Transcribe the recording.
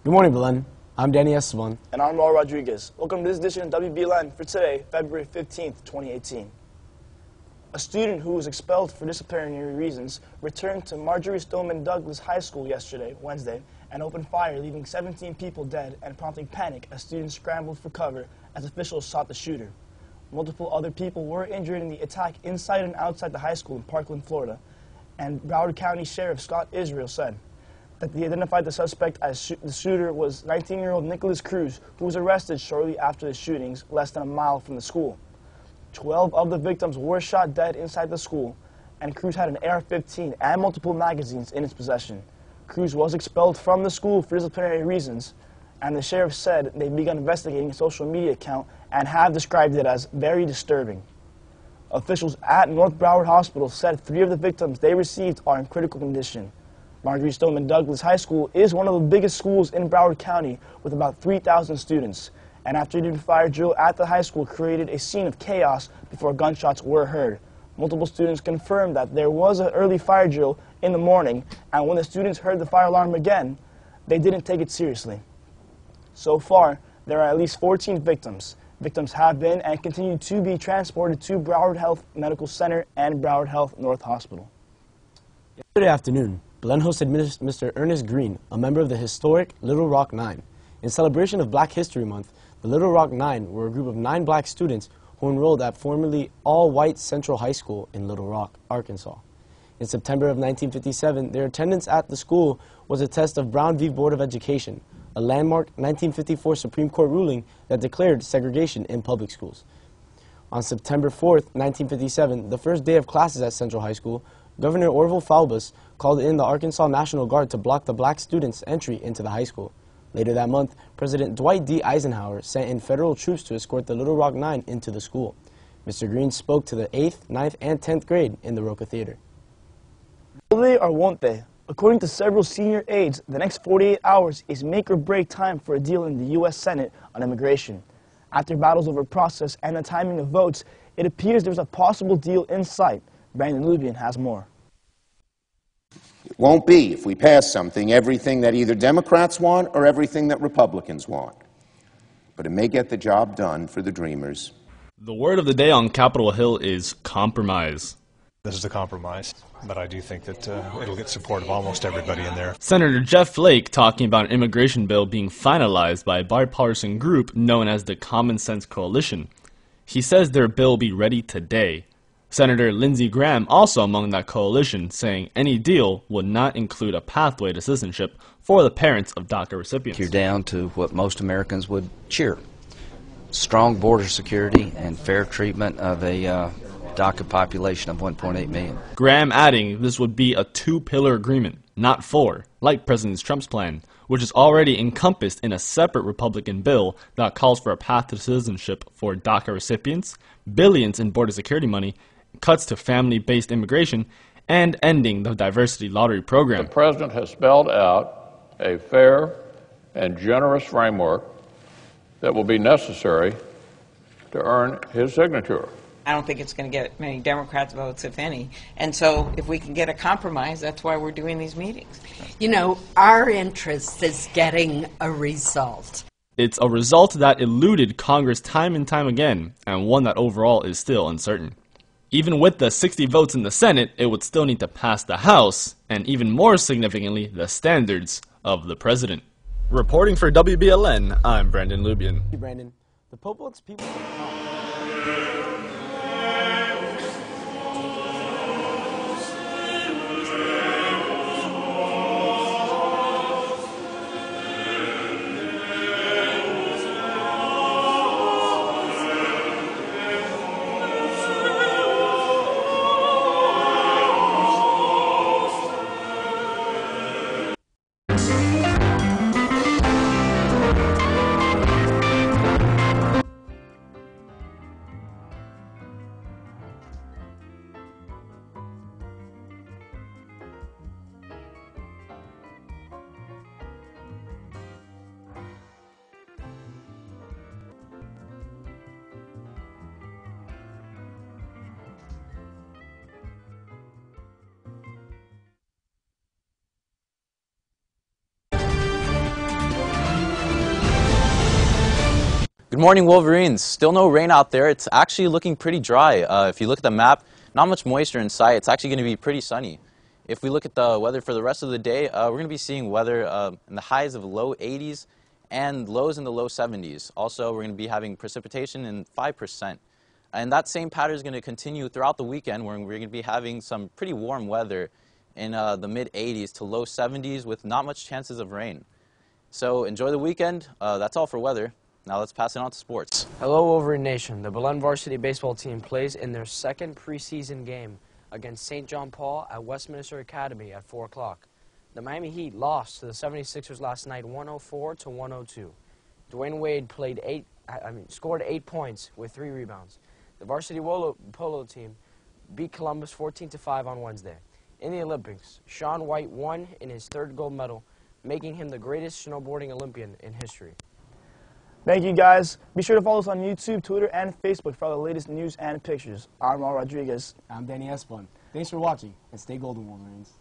Good morning, Belen. I'm Danny Esteban. And I'm Raul Rodriguez. Welcome to this edition of WBLN for today, February 15th, 2018. A student who was expelled for disciplinary reasons returned to Marjorie Stoneman Douglas High School yesterday, Wednesday, and opened fire, leaving 17 people dead and prompting panic as students scrambled for cover as officials sought the shooter. Multiple other people were injured in the attack inside and outside the high school in Parkland, Florida, and Broward County Sheriff Scott Israel said that they identified the suspect as the shooter was 19-year-old Nicholas Cruz, who was arrested shortly after the shootings less than a mile from the school. 12 of the victims were shot dead inside the school, and Cruz had an AR-15 and multiple magazines in his possession. Cruz was expelled from the school for disciplinary reasons, and the sheriff said they've begun investigating a social media account and have described it as very disturbing. Officials at North Broward Hospital said 3 of the victims they received are in critical condition. Marjorie Stoneman Douglas High School is one of the biggest schools in Broward County with about 3,000 students. And after a fire drill at the high school created a scene of chaos before gunshots were heard. Multiple students confirmed that there was an early fire drill in the morning, and when the students heard the fire alarm again, they didn't take it seriously. So far, there are at least 14 victims. Victims have been and continue to be transported to Broward Health Medical Center and Broward Health North Hospital. Yesterday afternoon, Belen hosted Mr. Ernest Green, a member of the historic Little Rock Nine. In celebration of Black History Month, the Little Rock Nine were a group of 9 black students who enrolled at formerly all-white Central High School in Little Rock, Arkansas. In September of 1957, their attendance at the school was a test of Brown v. Board of Education, a landmark 1954 Supreme Court ruling that declared segregation in public schools. On September 4th, 1957, the first day of classes at Central High School, Governor Orville Faubus called in the Arkansas National Guard to block the black students' entry into the high school. Later that month, President Dwight D. Eisenhower sent in federal troops to escort the Little Rock Nine into the school. Mr. Green spoke to the 8th, 9th, and 10th grade in the Roca Theater. Will they or won't they? According to several senior aides, the next 48 hours is make or break time for a deal in the U.S. Senate on immigration. After battles over process and the timing of votes, it appears there's a possible deal in sight. Brandon Lubian has more. It won't be, if we pass something, everything that either Democrats want or everything that Republicans want. But it may get the job done for the Dreamers. The word of the day on Capitol Hill is compromise. This is a compromise, but I do think that it'll get support of almost everybody in there. Senator Jeff Flake talking about an immigration bill being finalized by a bipartisan group known as the Common Sense Coalition. He says their bill will be ready today. Senator Lindsey Graham also among that coalition, saying any deal would not include a pathway to citizenship for the parents of DACA recipients. You're down to what most Americans would cheer. Strong border security and fair treatment of a DACA population of 1.8 million. Graham adding this would be a 2-pillar agreement, not 4, like President Trump's plan, which is already encompassed in a separate Republican bill that calls for a path to citizenship for DACA recipients, billions in border security money, cuts to family-based immigration, and ending the diversity lottery program. The President has spelled out a fair and generous framework that will be necessary to earn his signature. I don't think it's going to get many Democrats votes, if any. And so if we can get a compromise, that's why we're doing these meetings. You know, our interest is getting a result. It's a result that eluded Congress time and time again, and one that overall is still uncertain. Even with the 60 votes in the Senate, it would still need to pass the House, and even more significantly, the standards of the President. Reporting for WBLN, I'm Brandon Lubian. Thank you, Brandon. The Pope wants people to come. Good morning, Wolverines. Still no rain out there. It's actually looking pretty dry. If you look at the map, not much moisture in sight. It's actually going to be pretty sunny. If we look at the weather for the rest of the day, we're going to be seeing weather in the highs of low 80s and lows in the low 70s. Also, we're going to be having precipitation in 5%. And that same pattern is going to continue throughout the weekend, where we're going to be having some pretty warm weather in the mid 80s to low 70s with not much chances of rain. So enjoy the weekend. That's all for weather. Now let's pass it on to sports. Hello, Wolverine Nation. The Belen varsity baseball team plays in their second preseason game against St. John Paul at Westminster Academy at 4 o'clock. The Miami Heat lost to the 76ers last night 104-102. Dwayne Wade scored 8 points with 3 rebounds. The varsity polo team beat Columbus 14-5 on Wednesday. In the Olympics, Shaun White won in his 3rd gold medal, making him the greatest snowboarding Olympian in history. Thank you, guys. Be sure to follow us on YouTube, Twitter, and Facebook for all the latest news and pictures. I'm Al Rodriguez. I'm Danny Espon. Thanks for watching, and stay golden, Wolverines.